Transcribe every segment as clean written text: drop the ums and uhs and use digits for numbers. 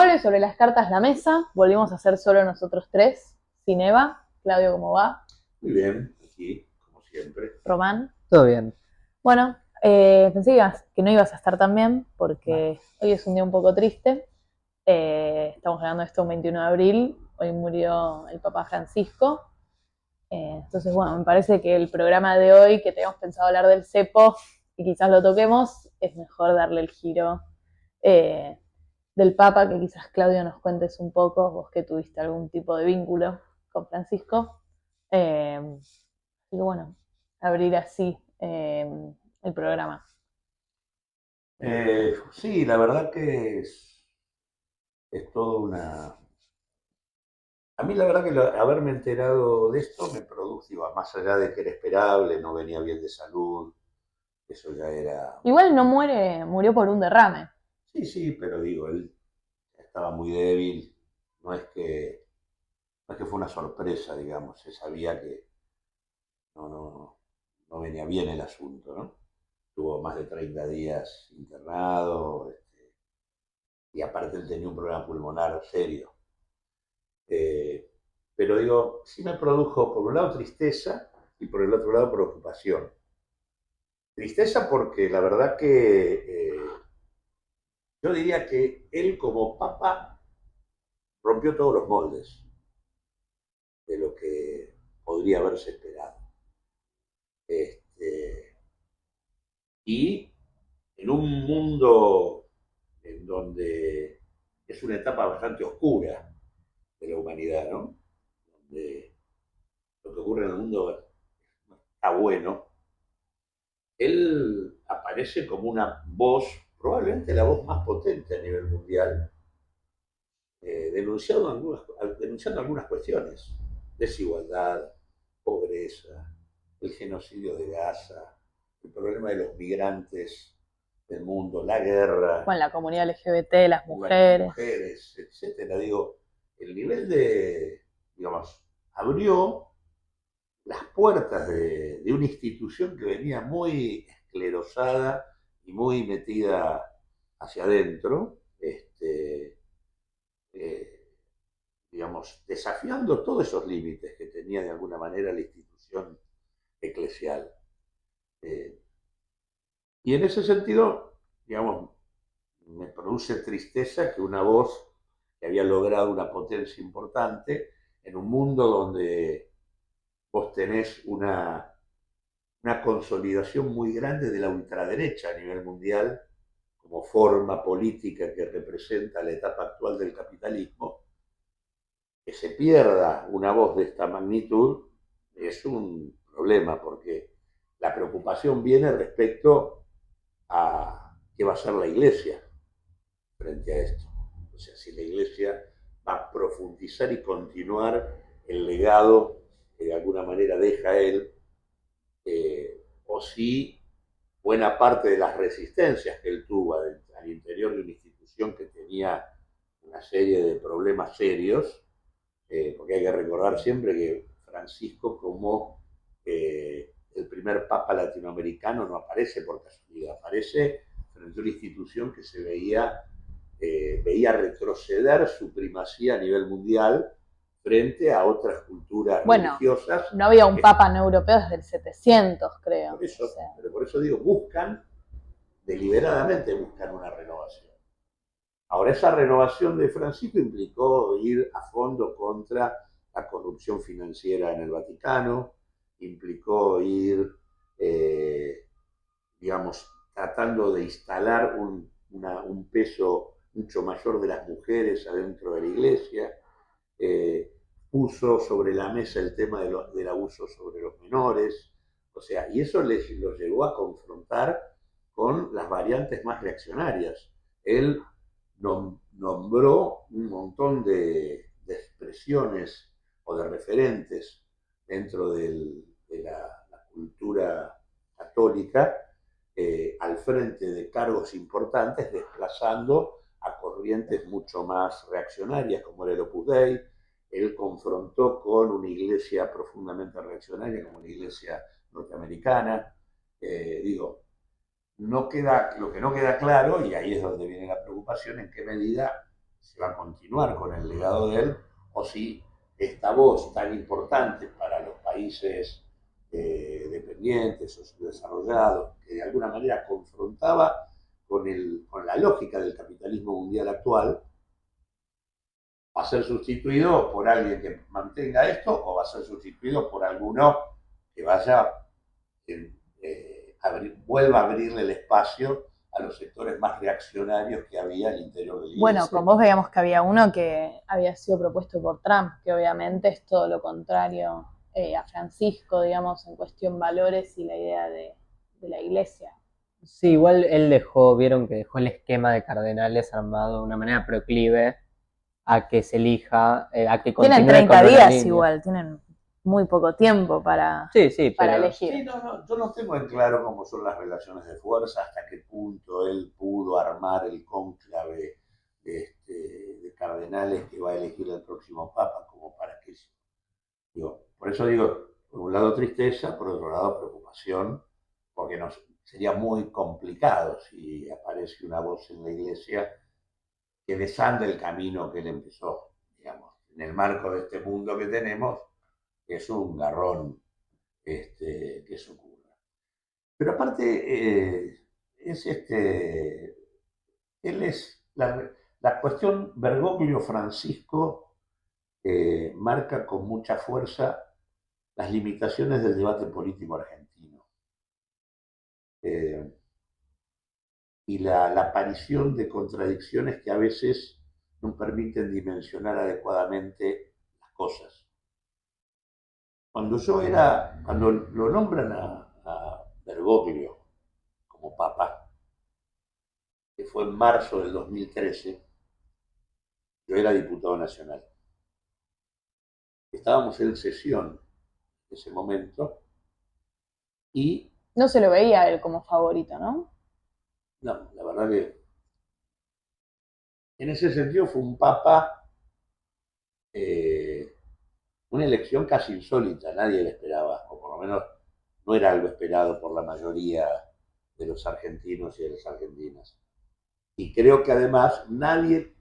vuelve sobre las cartas la mesa, volvimos a ser solo nosotros tres, sin Eva. Claudio, ¿cómo va? Muy bien, aquí, como siempre. Román. Todo bien. Bueno, pensé que no ibas a estar tan bien, porque hoy es un día un poco triste. Estamos grabando esto un 21 de abril, hoy murió el Papa Francisco. Entonces, bueno, me parece que el programa de hoy, que teníamos pensado hablar del cepo, y quizás lo toquemos, es mejor darle el giro eh, del Papa, que quizás Claudio nos cuentes un poco, vos que tuviste algún tipo de vínculo con Francisco. Así que bueno, abrir así el programa. Sí, la verdad que es todo una... A mí la verdad que haberme enterado de esto me produjo, digo, más allá de que era esperable, no venía bien de salud, eso ya era... Igual no murió por un derrame. Sí, sí, pero digo, él estaba muy débil, no es que, no es que fue una sorpresa, digamos, se sabía que no venía bien el asunto, ¿no? Tuvo más de 30 días internado, y aparte él tenía un problema pulmonar serio. Eh, pero digo, sí me produjo por un lado tristeza y por el otro lado preocupación. Tristeza porque la verdad que yo diría que él como papa rompió todos los moldes de lo que podría haberse esperado. Este, y en un mundo en donde es una etapa bastante oscura de la humanidad, ¿no? Donde lo que ocurre en el mundo no está bueno, él aparece como una voz, probablemente la voz más potente a nivel mundial, denunciando algunas cuestiones, desigualdad, pobreza, el genocidio de Gaza, el problema de los migrantes del mundo, la guerra, Con la comunidad LGBT, las las mujeres. mujeres, etcétera. Digo, el nivel de, digamos, abrió las puertas de una institución que venía muy esclerosada y muy metida hacia adentro, eh, digamos, desafiando todos esos límites que tenía de alguna manera la institución eclesial. Eh, y en ese sentido, digamos, me produce tristeza que una voz que había logrado una potencia importante en un mundo donde vos tenés una consolidación muy grande de la ultraderecha a nivel mundial como forma política que representa la etapa actual del capitalismo, que se pierda una voz de esta magnitud es un problema porque la preocupación viene respecto a qué va a hacer la iglesia frente a esto. O sea, si la iglesia va a profundizar y continuar el legado que de alguna manera deja él, o si buena parte de las resistencias que él tuvo al interior de una institución que tenía una serie de problemas serios, porque hay que recordar siempre que Francisco como el primer papa latinoamericano no aparece por casualidad, aparece frente a una institución que veía retroceder su primacía a nivel mundial frente a otras culturas Bueno, religiosas. no había un papa no europeo desde el 700, creo. Por eso, O sea, pero por eso digo, deliberadamente buscan una renovación. Ahora, esa renovación de Francisco implicó ir a fondo contra la corrupción financiera en el Vaticano, implicó ir, digamos, tratando de instalar un peso mucho mayor de las mujeres adentro de la iglesia, eh, puso sobre la mesa el tema del abuso sobre los menores, o sea, y eso lo llevó a confrontar con las variantes más reaccionarias. Él nombró un montón de expresiones o de referentes dentro la cultura católica al frente de cargos importantes, desplazando a corrientes mucho más reaccionarias como el Opus Dei. Él confrontó con una iglesia profundamente reaccionaria como la iglesia norteamericana. Digo, lo que no queda claro, y ahí es donde viene la preocupación, en qué medida se va a continuar con el legado de él, o si esta voz tan importante para los países dependientes o subdesarrollados, que de alguna manera confrontaba con la lógica del capitalismo mundial actual, va a ser sustituido por alguien que mantenga esto o va a ser sustituido por alguno que vaya, vuelva a abrirle el espacio a los sectores más reaccionarios que había al interior de la iglesia. Bueno, con vos veíamos que había uno que había sido propuesto por Trump, que obviamente es todo lo contrario a Francisco, digamos, en cuestión valores y la idea de la iglesia. Sí, igual él vieron que dejó el esquema de cardenales armado de una manera proclive a que se elija, a que continúe. Tienen 30 con días igual, tienen muy poco tiempo para, para elegir. Sí, yo no tengo en claro cómo son las relaciones de fuerza, hasta qué punto él pudo armar el cónclave de cardenales que va a elegir el próximo papa, como para que... por eso digo, por un lado tristeza, por otro lado preocupación, porque sería muy complicado si aparece una voz en la iglesia que desanda el camino que él empezó, digamos, en el marco de este mundo que tenemos, es un garrón que eso ocurra. Pero aparte, él es, la cuestión Bergoglio-Francisco marca con mucha fuerza las limitaciones del debate político argentino. Y la aparición de contradicciones que a veces no permiten dimensionar adecuadamente las cosas. Cuando lo nombran a Bergoglio como papa, que fue en marzo del 2013, yo era diputado nacional. Estábamos en sesión en ese momento y... No se lo veía a él como favorito, ¿no? No, la verdad que en ese sentido fue un papa, una elección casi insólita, nadie la esperaba, o por lo menos no era algo esperado por la mayoría de los argentinos y de las argentinas. Y creo que además nadie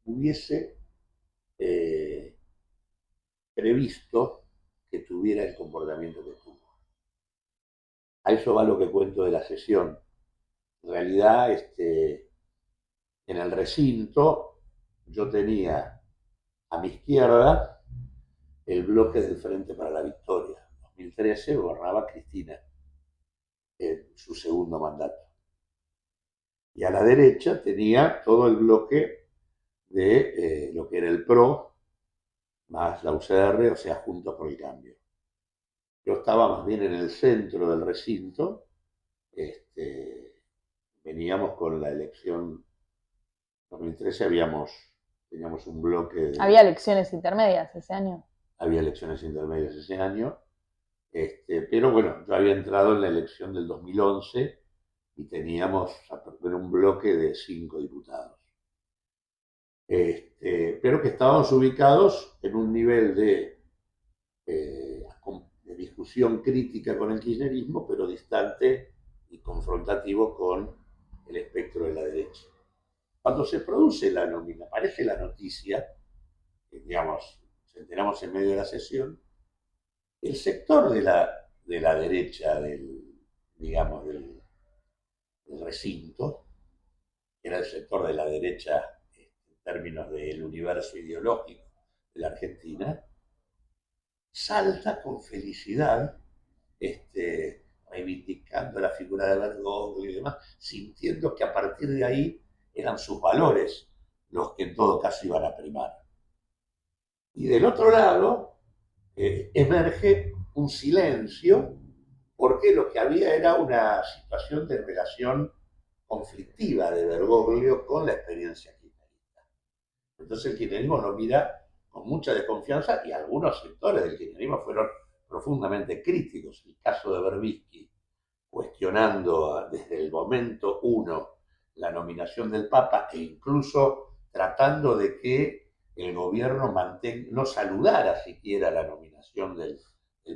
hubiese previsto que tuviera el comportamiento que tuvo. A eso va lo que cuento de la sesión. En realidad, en el recinto, yo tenía a mi izquierda el bloque del Frente para la Victoria. En 2013 gobernaba Cristina en su segundo mandato. Y a la derecha tenía todo el bloque de lo que era el PRO, más la UCR, o sea, Juntos por el Cambio. Yo estaba más bien en el centro del recinto. Veníamos con la elección 2013, teníamos un bloque de... ¿Había elecciones intermedias ese año? Había elecciones intermedias ese año, pero bueno, yo había entrado en la elección del 2011 y teníamos un bloque de 5 diputados. Pero que estábamos ubicados en un nivel de discusión crítica con el kirchnerismo, pero distante y confrontativo con el espectro de la derecha. Cuando se produce aparece la noticia, digamos, nos enteramos en medio de la sesión, el sector de la derecha digamos, del recinto, que era el sector de la derecha en términos del universo ideológico de la Argentina, salta con felicidad, reivindicando la figura de Bergoglio y demás, sintiendo que a partir de ahí eran sus valores los que en todo caso iban a primar. Y del otro lado emerge un silencio, porque lo que había era una situación de relación conflictiva de Bergoglio con la experiencia kirchnerista. Entonces el kirchnerismo lo mira con mucha desconfianza y algunos sectores del kirchnerismo fueron profundamente críticos. El caso de Berbisky, cuestionando desde el momento uno la nominación del Papa e incluso tratando de que el gobierno no saludara siquiera la nominación del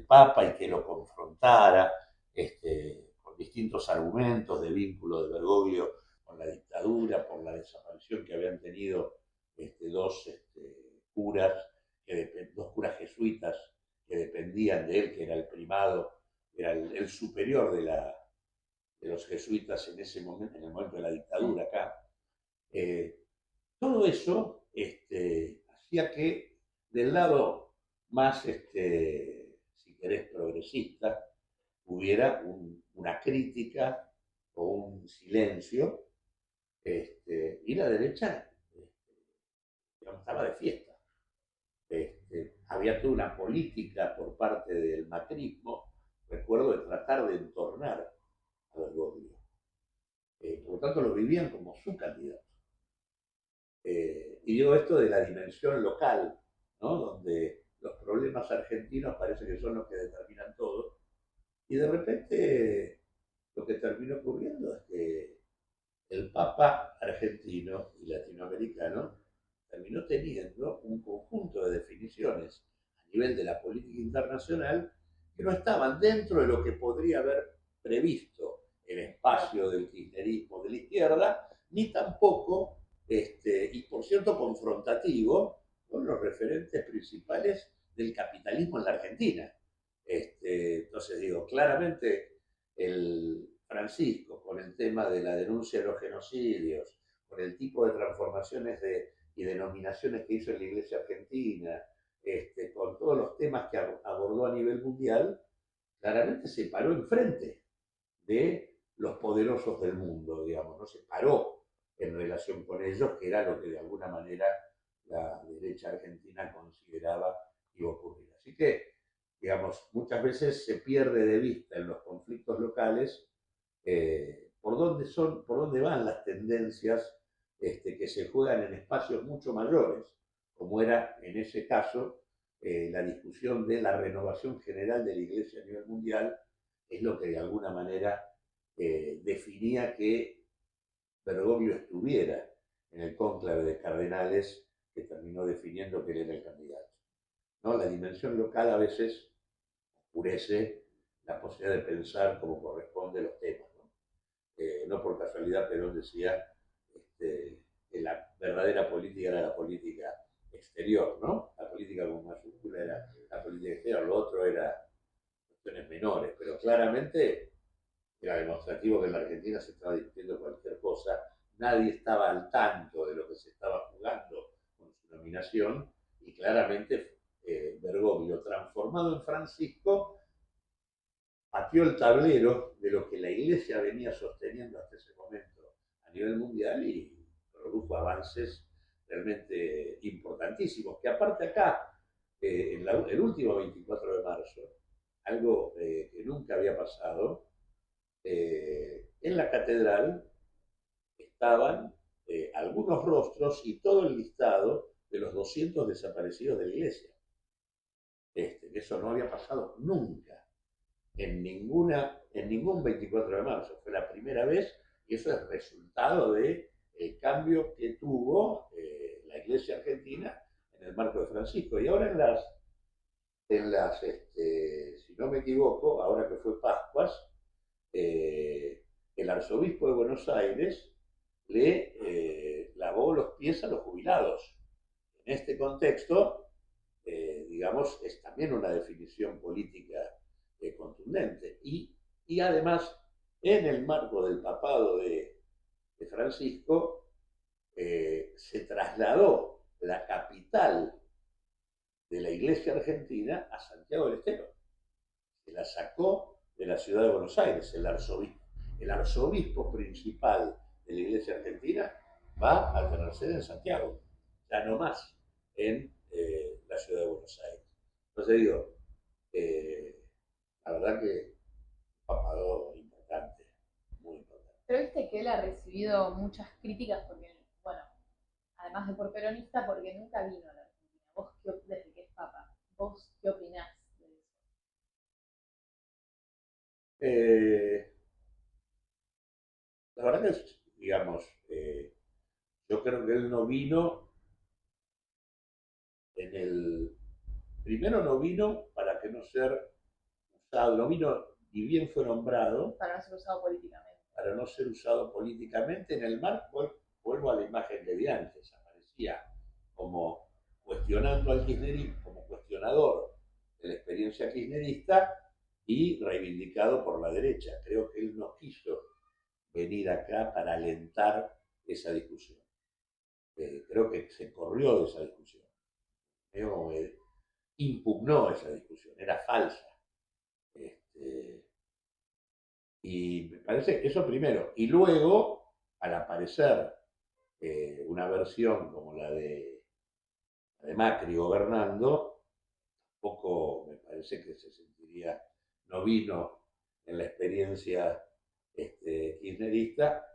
Papa y que lo confrontara con distintos argumentos de vínculo de Bergoglio con la dictadura, por la desaparición que habían tenido dos curas, dos curas jesuitas que dependían de él, que era el primado, era el superior de los jesuitas en ese momento, en el momento de la dictadura acá. Todo eso hacía que del lado más, si querés, progresista, hubiera una crítica o un silencio, y la derecha digamos, estaba de fiesta. Había toda una política por parte del macrismo, recuerdo, de tratar de entornar a Bergoglio. Por lo tanto, lo vivían como su candidato. Y digo esto de la dimensión local, ¿no? Donde los problemas argentinos parece que son los que determinan todo, y de repente lo que terminó ocurriendo es que el Papa argentino y latinoamericano terminó teniendo un conjunto de definiciones a nivel de la política internacional que no estaban dentro de lo que podría haber previsto el espacio del kirchnerismo de la izquierda, ni tampoco, y por cierto, confrontativo con los referentes principales del capitalismo en la Argentina. Entonces digo, claramente el Francisco, con el tema de la denuncia de los genocidios, con el tipo de transformaciones y denominaciones que hizo en la Iglesia Argentina, con todos los temas que abordó a nivel mundial, claramente se paró enfrente de los poderosos del mundo, digamos, no se paró en relación con ellos, que era lo que de alguna manera la derecha argentina consideraba que iba a ocurrir. Así que, digamos, muchas veces se pierde de vista en los conflictos locales por dónde van las tendencias que se juegan en espacios mucho mayores, como era en ese caso la discusión de la renovación general de la Iglesia a nivel mundial, es lo que de alguna manera definía que Bergoglio estuviera en el cónclave de cardenales que terminó definiendo que él era el candidato, ¿no? La dimensión local a veces oscurece la posibilidad de pensar como corresponde los temas. No por casualidad Perón decía que la verdadera política era la política exterior, ¿no? La política con mayúscula era la política exterior, lo otro era cuestiones menores, pero claramente era demostrativo que en la Argentina se estaba discutiendo cualquier cosa, nadie estaba al tanto de lo que se estaba jugando con su nominación, y claramente Bergoglio, transformado en Francisco, pateó el tablero de lo que la Iglesia venía sosteniendo hasta ese momento a nivel mundial y produjo avances realmente importantísimos, que aparte acá, el último 24 de marzo, algo que nunca había pasado, en la catedral estaban algunos rostros y todo el listado de los 200 desaparecidos de la iglesia. Eso no había pasado nunca en ningún 24 de marzo. Fue la primera vez, y eso es resultado del cambio que tuvo la Iglesia Argentina en el marco de Francisco. Y ahora si no me equivoco, ahora que fue Pascuas, el arzobispo de Buenos Aires le lavó los pies a los jubilados. En este contexto, digamos, es también una definición política contundente. Y además, en el marco del papado de Francisco, se trasladó la capital de la Iglesia Argentina a Santiago del Estero. Se la sacó de la ciudad de Buenos Aires, el arzobispo. El arzobispo principal de la Iglesia Argentina va a tener sede en Santiago, ya no más en la ciudad de Buenos Aires. Entonces digo, la verdad que un papado importante, muy importante. Pero viste que él ha recibido muchas críticas porque, bueno, además de por peronista, porque nunca vino a la Argentina. ¿Vos desde que es papa? ¿Vos qué opinás de eso? La verdad que, digamos, yo creo que él no vino primero no vino para que no ser usado, no vino y bien fue nombrado para no ser usado políticamente. Para no ser usado políticamente en el marco, vuelvo a la imagen que vi antes, aparecía como cuestionando al kirchnerismo, como cuestionador de la experiencia kirchnerista y reivindicado por la derecha. Creo que él no quiso venir acá para alentar esa discusión. Creo que se corrió de esa discusión. Creo que impugnó esa discusión, era falsa. Y me parece eso primero. Y luego, al aparecer una versión como la de Macri gobernando, poco me parece que se sentiría, no vino en la experiencia kirchnerista,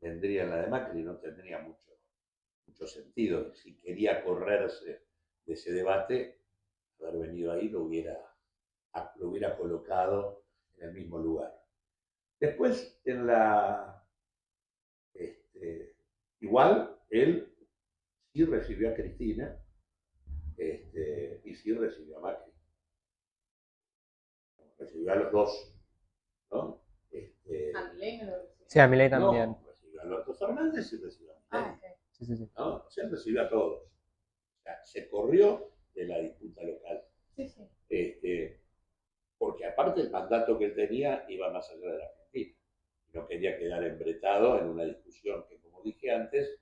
vendría en la de Macri, no tendría mucho sentido. Si quería correrse de ese debate, haber venido ahí lo hubiera colocado en el mismo lugar. Después, igual, él sí recibió a Cristina y sí recibió a Macri. Recibió a los dos, ¿no? ¿A Milei no lo recibió? Sí, a Milei también. No, recibió a Alberto Fernández y recibió a Milei. Ah, ok. Sí. ¿No? O sea, recibió a todos. O sea, se corrió de la disputa local. Sí. Porque aparte el mandato que él tenía iba más allá de la Argentina. No quería quedar embretado en una discusión que, como dije antes,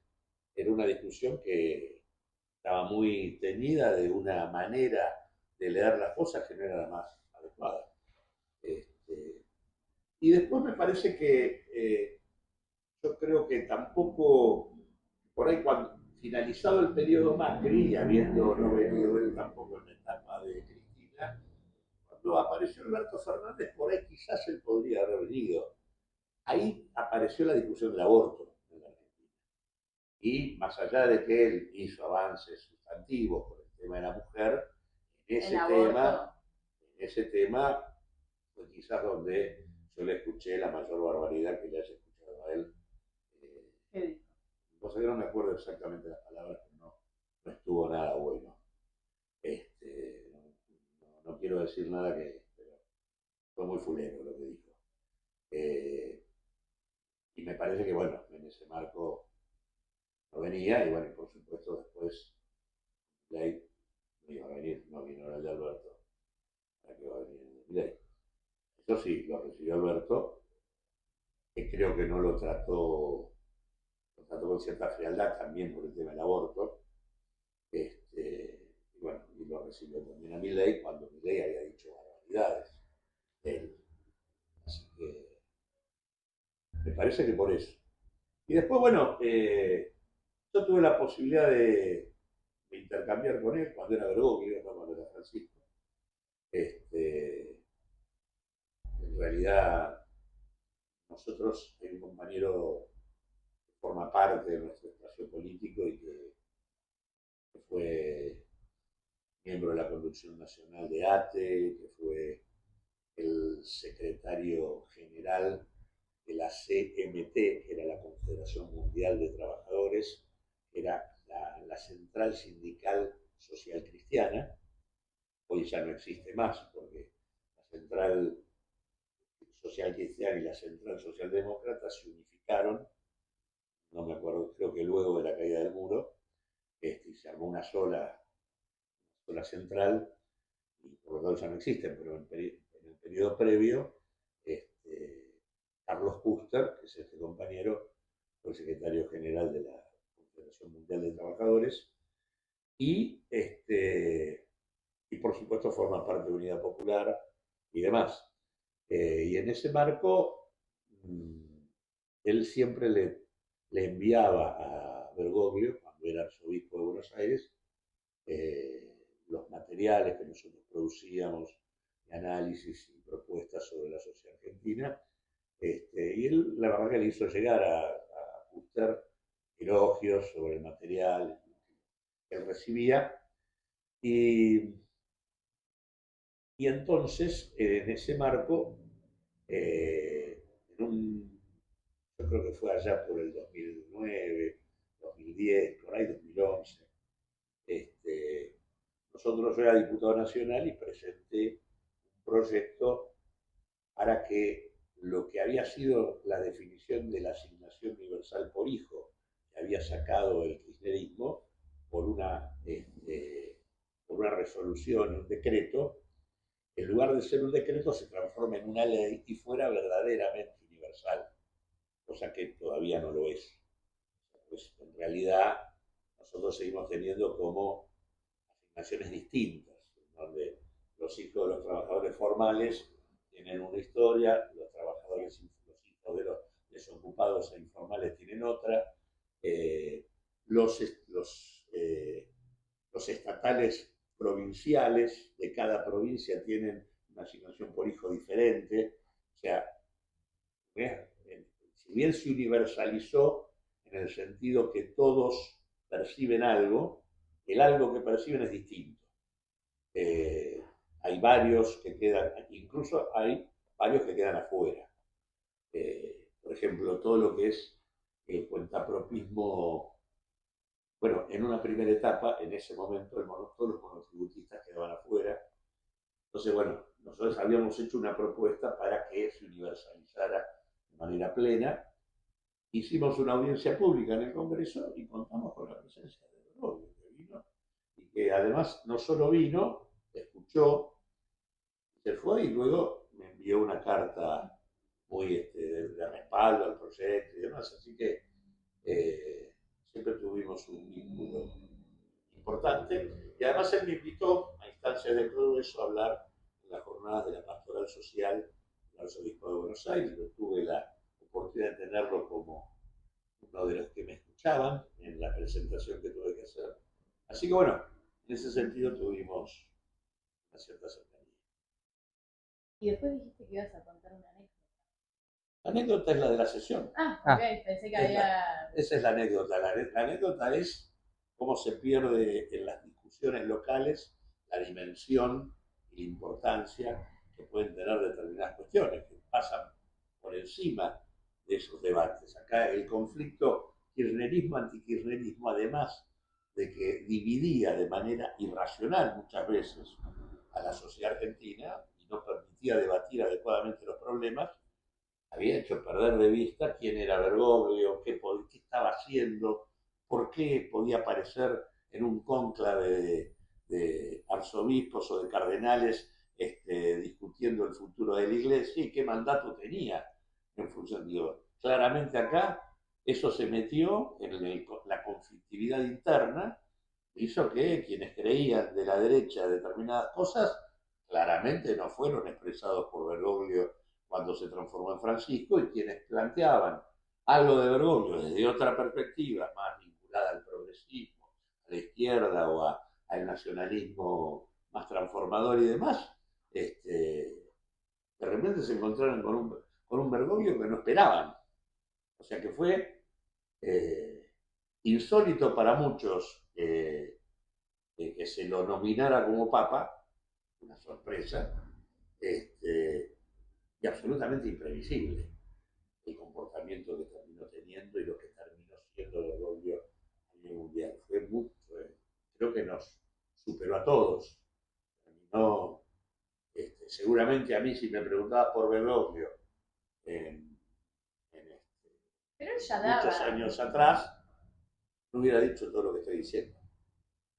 era una discusión que estaba muy teñida de una manera de leer las cosas que no era la más adecuada. Y después me parece que yo creo que tampoco, por ahí cuando finalizado el periodo Macri, y habiendo no venido él tampoco en la etapa de Cristina, cuando apareció Alberto Fernández, por ahí quizás él podría haber venido. Ahí apareció la discusión del aborto en la Argentina. Y más allá de que él hizo avances sustantivos por el tema de la mujer, en ese tema fue quizás donde yo le escuché la mayor barbaridad que le haya escuchado a él. ¿Qué dijo? Cosa que no me acuerdo exactamente las palabras, pero no estuvo nada bueno. No quiero decir nada pero fue muy fulero lo que dijo. Y me parece que, bueno, en ese marco no venía, y bueno, y por supuesto después Milei no iba a venir, no vino el de Alberto, para que va a venir el de Milei. Eso sí, lo recibió Alberto, que creo que no lo trató con cierta frialdad también por el tema del aborto. Y bueno, y lo recibió también a Milei cuando Milei había dicho barbaridades de él. Así que me parece que por eso. Y después, bueno, yo tuve la posibilidad de intercambiar con él cuando era Bergoglio, no cuando era Francisco. En realidad, nosotros, hay un compañero que forma parte de nuestro espacio político y que fue miembro de la Conducción Nacional de ATE, que fue el secretario general de la CMT, que era la Confederación Mundial de Trabajadores, que era la central sindical social cristiana. Hoy ya no existe más, porque la central social cristiana y la central socialdemócrata se unificaron, no me acuerdo, creo que luego de la caída del muro, y se armó una sola central, y por lo tanto ya no existen, pero en el periodo previo, Carlos Custer, que es este compañero, fue el secretario general de la Confederación Mundial de Trabajadores, y, y por supuesto forma parte de Unidad Popular y demás. Y en ese marco, él siempre le enviaba a Bergoglio, cuando era arzobispo de Buenos Aires, los materiales que nosotros producíamos, de análisis y propuestas sobre la sociedad argentina. Y él, la verdad, que le hizo llegar a Custer elogios sobre el material que él recibía. Y entonces, en ese marco, yo creo que fue allá por el 2009, 2010, por ahí 2011, nosotros, yo era diputado nacional y presenté un proyecto para que lo que había sido la definición de la asignación universal por hijo, que había sacado el kirchnerismo por por una resolución, un decreto, en lugar de ser un decreto se transforma en una ley y fuera verdaderamente universal, cosa que todavía no lo es. Pues en realidad nosotros seguimos teniendo como asignaciones distintas, donde los hijos de los trabajadores formales tienen una historia, los hijos de los desocupados e informales tienen otra, eh, los, los estatales provinciales de cada provincia tienen una asignación por hijo diferente, o sea, si bien se universalizó en el sentido que todos perciben algo, el algo que perciben es distinto. Hay varios que quedan, incluso hay varios que quedan afuera. Por ejemplo, todo lo que es el cuentapropismo, bueno, en una primera etapa, en ese momento, todos los monotributistas quedaban afuera. Entonces, bueno, nosotros habíamos hecho una propuesta para que se universalizara de manera plena. Hicimos una audiencia pública en el Congreso y contamos con la presencia de Bergoglio, que vino, y que además no solo vino, escuchó, se fue y luego me envió una carta muy de respaldo al proyecto y demás, así que siempre tuvimos un vínculo importante y además él me invitó a instancias de todo eso a hablar en las jornadas de la pastoral social del Arzobispo de Buenos Aires. Yo tuve la oportunidad de tenerlo como uno de los que me escuchaban en la presentación que tuve que hacer. Así que bueno, en ese sentido tuvimos una cierta cercanía. Y después dijiste que ibas a contar una anécdota. La anécdota es la de la sesión. Ok, pensé que había... Esa es la anécdota. La anécdota es cómo se pierde en las discusiones locales la dimensión y la importancia que pueden tener determinadas cuestiones, que pasan por encima de esos debates. Acá el conflicto kirchnerismo-antikirchnerismo, además de que dividía de manera irracional muchas veces a la sociedad argentina y no permitía debatir adecuadamente los problemas, había hecho perder de vista quién era Bergoglio, qué estaba haciendo, por qué podía aparecer en un cónclave de arzobispos o de cardenales discutiendo el futuro de la iglesia y qué mandato tenía en función. Digo, claramente acá eso se metió en la conflictividad interna, hizo que quienes creían de la derecha determinadas cosas claramente no fueron expresados por Bergoglio cuando se transformó en Francisco, y quienes planteaban algo de Bergoglio desde otra perspectiva, más vinculada al progresismo, a la izquierda o al nacionalismo más transformador y demás, de repente se encontraron con un Bergoglio que no esperaban. O sea que fue insólito para muchos que se lo nominara como papa, una sorpresa, y absolutamente imprevisible el comportamiento que terminó teniendo y lo que terminó siendo Bergoglio a nivel mundial. Creo que nos superó a todos. Terminó, seguramente a mí, si me preguntabas por Bergoglio Pero él ya muchos daba... años atrás, no hubiera dicho todo lo que estoy diciendo.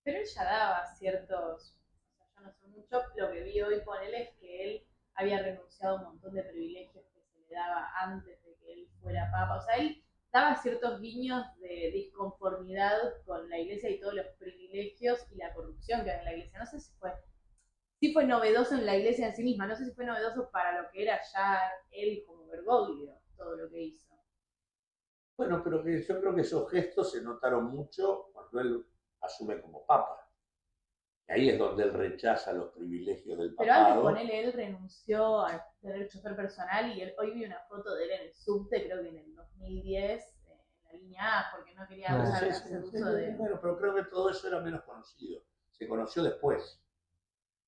Pero él ya daba ciertos... O sea, yo no sé mucho, lo que vi hoy con él es que él había renunciado a un montón de privilegios que se le daba antes de que él fuera papa. O sea, él daba ciertos guiños de disconformidad con la iglesia y todos los privilegios y la corrupción que hay en la iglesia. No sé si fue novedoso en la iglesia en sí misma, no sé si fue novedoso para lo que era ya él como Bergoglio, todo lo que hizo. Bueno, pero que yo creo que esos gestos se notaron mucho cuando él asume como papa. Y ahí es donde él rechaza los privilegios del papado. Pero antes con él renunció a tener chofer personal y hoy vi una foto de él en el subte, creo que en el 2010, en la línea A, porque no quería hacer uso de... Bueno, pero creo que todo eso era menos conocido. Se conoció después.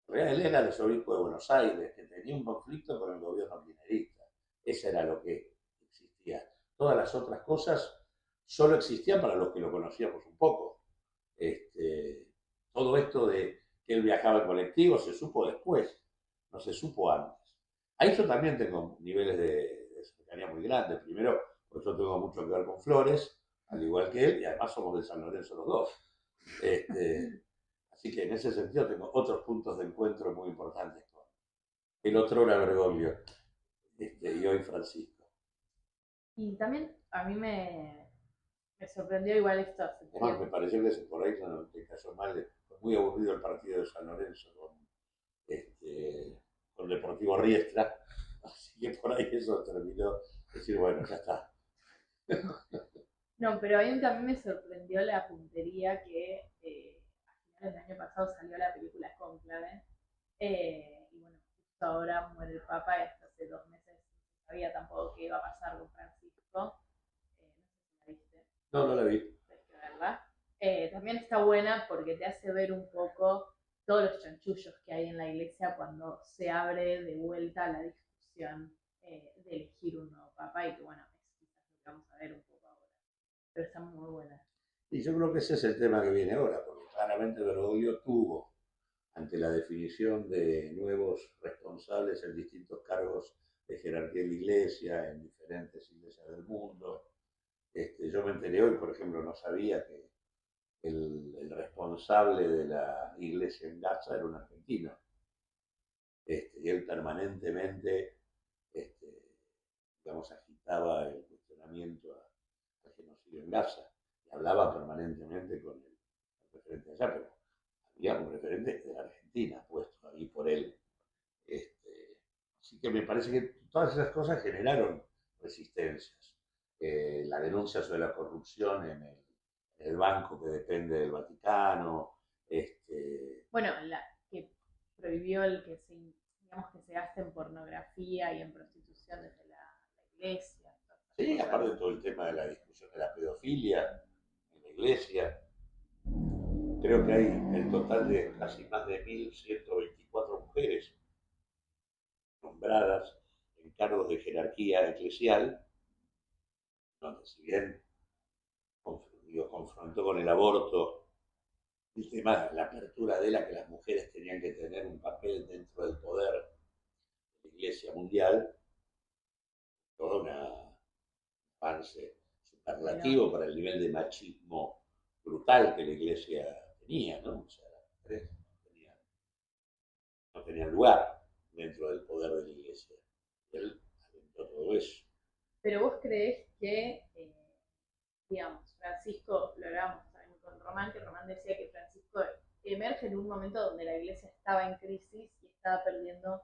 Él era el arzobispo de Buenos Aires, que tenía un conflicto con el gobierno kirchnerista. Eso era lo que existía. Todas las otras cosas solo existían para los que lo conocíamos un poco. Todo esto de que él viajaba en colectivo se supo después, no se supo antes. Ahí yo también tengo niveles de cercanía muy grandes. Primero, pues yo tengo mucho que ver con Flores, al igual que él, y además somos de San Lorenzo los dos. Así que en ese sentido tengo otros puntos de encuentro muy importantes con el otro era Bergoglio, y hoy Francisco. Y también a mí me sorprendió igual esto hace Además, me tiempo. pareció que por ahí no te cayó mal, fue muy aburrido el partido de San Lorenzo con Deportivo Riestra, así que por ahí eso terminó, decir, bueno, ya está. No, pero a mí también me sorprendió la puntería que a finales del año pasado salió la película Cónclave. Y bueno, justo ahora muere el Papa y hasta hace 2 meses no sabía tampoco qué iba a pasar con Francisco. No sé si la viste, No, no la vi. tienes que verla. También está buena porque te hace ver un poco todos los chanchullos que hay en la iglesia cuando se abre de vuelta la discusión de elegir un nuevo papa y que bueno, es quizás lo que vamos a ver un poco ahora. Pero está muy buena. Y yo creo que ese es el tema que viene ahora, porque claramente Bergoglio tuvo, ante la definición de nuevos responsables en distintos cargos de jerarquía en la iglesia, en diferentes iglesias del mundo. Yo me enteré hoy, por ejemplo, no sabía que el responsable de la iglesia en Gaza era un argentino. Y él permanentemente, digamos, agitaba el cuestionamiento al genocidio en Gaza y hablaba permanentemente con el referente allá, pero había un referente de la Argentina puesto ahí por él. Así que me parece que todas esas cosas generaron resistencias. La denuncia sobre la corrupción en el banco que depende del Vaticano. Bueno, que prohibió el que se, digamos, que se gaste en pornografía y en prostitución desde la iglesia. Sí, aparte de todo el tema de la discusión de la pedofilia en la iglesia. Creo que hay el total de casi más de 1.124 mujeres nombradas en cargos de jerarquía eclesial, donde si bien confrontó con el aborto, el tema de la apertura de la que las mujeres tenían que tener un papel dentro del poder de la Iglesia mundial, todo un avance superlativo para el nivel de machismo brutal que la Iglesia tenía, ¿no? O sea, las mujeres no tenían lugar dentro del poder de la Iglesia. Y él alentó todo eso. Pero vos creés que, digamos, Francisco, lo hablábamos también con Román, que Román decía que Francisco emerge en un momento donde la iglesia estaba en crisis y estaba perdiendo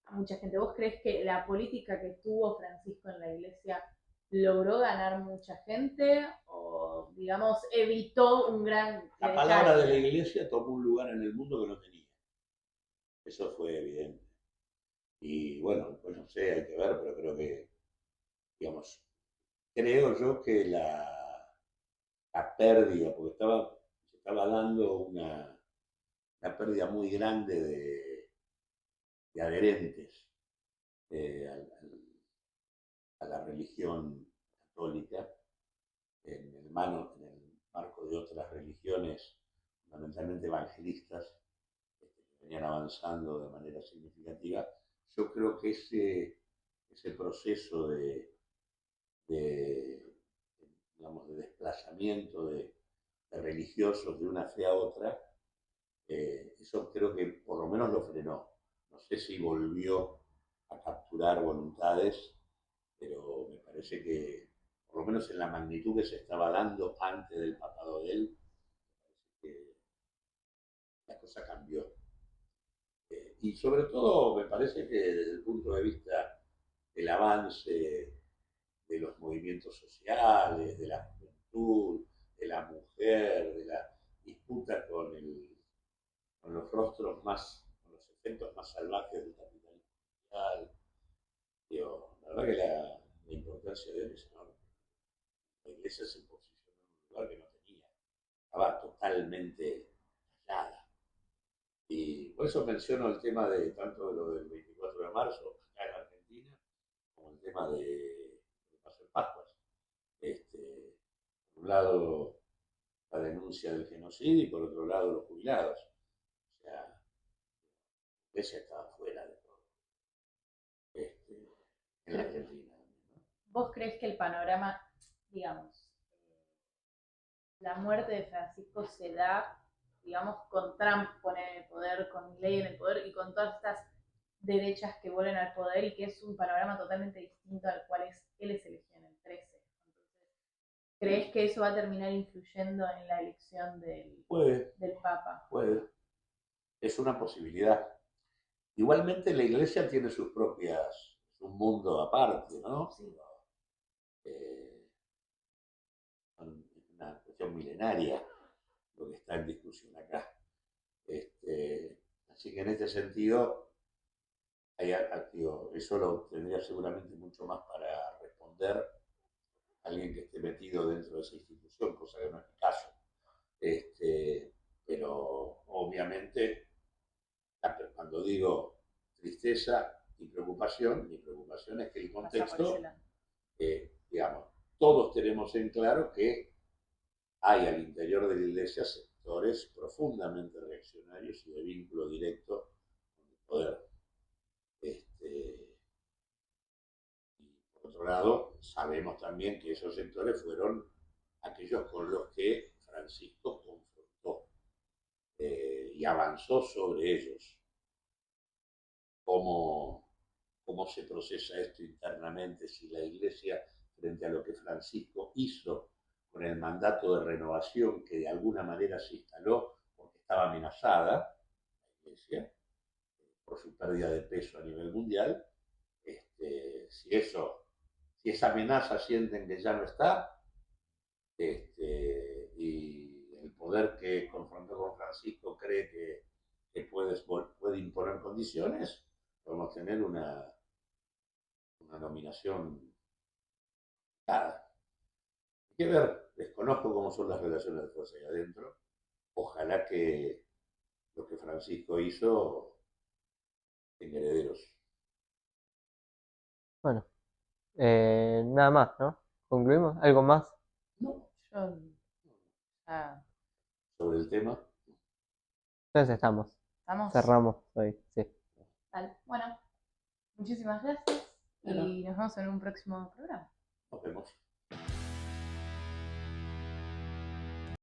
a mucha gente. ¿Vos creés que la política que tuvo Francisco en la iglesia logró ganar mucha gente o, digamos, evitó un gran... La palabra de la Iglesia tomó un lugar en el mundo que no tenía. Eso fue evidente. Y bueno, pues no sé, hay que ver, pero creo que, digamos, creo yo que la pérdida, porque se estaba dando una pérdida muy grande de adherentes a la religión católica en el marco de otras religiones, fundamentalmente evangelistas, que venían avanzando de manera significativa. Yo creo que ese proceso de, digamos, de desplazamiento de religiosos de una fe a otra, eso creo que por lo menos lo frenó. No sé si volvió a capturar voluntades, pero me parece que, por lo menos en la magnitud que se estaba dando antes del papado de él, que la cosa cambió. Y sobre todo me parece que desde el punto de vista del avance de los movimientos sociales, de la juventud, de la mujer, de la disputa con los rostros más, con los efectos más salvajes del capitalismo mundial. Digo, la verdad que la importancia de él es enorme. La iglesia se posicionó en un lugar que no tenía, estaba totalmente aislada. Y por eso menciono el tema de tanto de lo del 24 de marzo acá en Argentina, como el tema de pasó en Pascuas. Por un lado, la denuncia del genocidio y por otro lado, los jubilados. O sea, la iglesia estaba fuera de todo en la Argentina. ¿No? ¿Vos creés que el panorama, digamos, la muerte de Francisco se da, digamos, con Trump pone en el poder, con Milei en el poder y con todas estas derechas que vuelven al poder y que es un panorama totalmente distinto al cual él es elegido en el 13. Entonces, ¿crees que eso va a terminar influyendo en la elección del Papa? Puede, es una posibilidad. Igualmente la Iglesia tiene sus propias, un mundo aparte, ¿no? Sí. Es una cuestión milenaria lo que está en discusión acá. Así que en este sentido, eso lo tendría seguramente mucho más para responder alguien que esté metido dentro de esa institución, cosa que no es mi caso. Pero obviamente, cuando digo tristeza y preocupación, mi preocupación es que el contexto, digamos, todos tenemos en claro que hay al interior de la Iglesia sectores profundamente reaccionarios y de vínculo directo con el poder. Y por otro lado, sabemos también que esos sectores fueron aquellos con los que Francisco confrontó y avanzó sobre ellos. ¿Cómo se procesa esto internamente si la Iglesia, frente a lo que Francisco hizo con el mandato de renovación que de alguna manera se instaló porque estaba amenazada, la Iglesia, por su pérdida de peso a nivel mundial, si esa amenaza sienten que ya no está, y el poder que confrontó con Francisco cree que puede imponer condiciones, podemos tener una nominación dada. Hay que ver, desconozco cómo son las relaciones de fuerza ahí adentro. Ojalá que lo que Francisco hizo tenga herederos. Bueno, nada más, ¿no? ¿Concluimos? ¿Algo más? No. Yo, sobre el tema. Entonces estamos. Cerramos hoy, sí. Bueno, muchísimas gracias y nos vemos en un próximo programa.